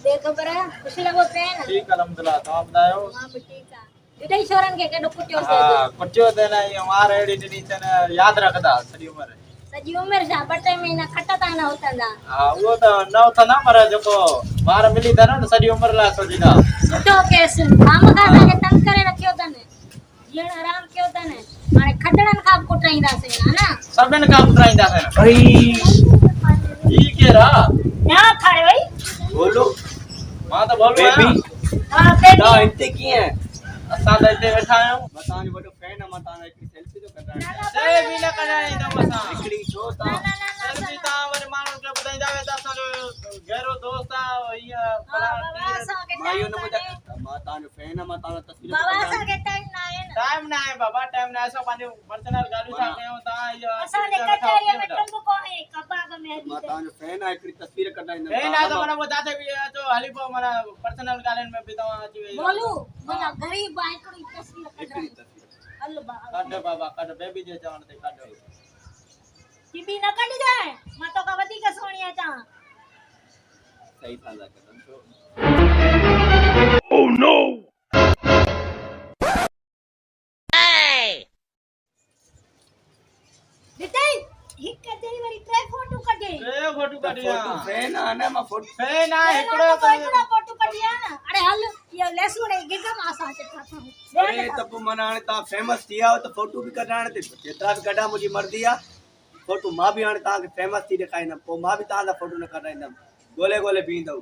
देखो बरा खुश लगो पेन ठीक अल्हम्दुलिल्लाह तो आप बताओ हां ठीक है इडई छोरन के केडो कुटियो से हां कुटियो दे ना हमारे एडी नी चन याद रखदा सदी उम्र सजी उम्र जा बटे महीना खटता ना होता ना हां वो तो न था ना पर जको बार मिली था ना सदी उम्र ला सोचीदा सुठो केस काम का के तंग करे रखियो तने जीण आराम कियो तने माने खटड़न का कुटाईंदा से ना सबन का उतराइंदा है भाई ई केरा ना खाए भाई बोलो मां तो बोलो बेबी हां बेबी ना इतने की है असा देते बैठा आयो बताने बड़ो फैन है मताना एक सेल्फी तो कर रहा है से भी न कराई न मसा निकली छो ता सेल्फी ता वर मानो के बताई जावे ता सा गहरो दोस्त आ ये बाबा सा के मायो न मजा मताना फैन है मताना तस्वीर बाबा सा के टाइम ना है ना टाइम ना है बाबा टाइम ना ऐसा पानी पर्सनल गाली था कयो ता ये असा ने कचहरी में टंबो को है कबाब में है मताना फैन है एक तस्वीर कर रहा ए ना तो मना बताते भी तो हलीपो मना पर्सनल गालन में बितावा आची बोलू मना गरीब बाइकड़ी तस्वीर कढ अल्लाह बाबा काढ बाबा काढ बेबी जे चवण ते काढ टीवी न कढ जाए मा तो का वधी का सोनिया चा सही था लगा तो ओह नो बेटे हिक कचहरी वाली ट्रे फोटो कढे ए फोटो काढिया फैन है ना मैं फोटो फैन आ एकड़ो एकड़ा फोटो कढिया ना अरे हल ये लेसू रे गिगम आसा से खाता हूं अरे तब मनाने ता फेमस थिया हो तो फोटो भी कराने ते जेतरा भी कढा मुजी मर्जी आ फोटो मां भी आने ता के फेमस थी दिखाई ना पो मां भी ता दा फोटो न कराई ना गोले गोले बींदो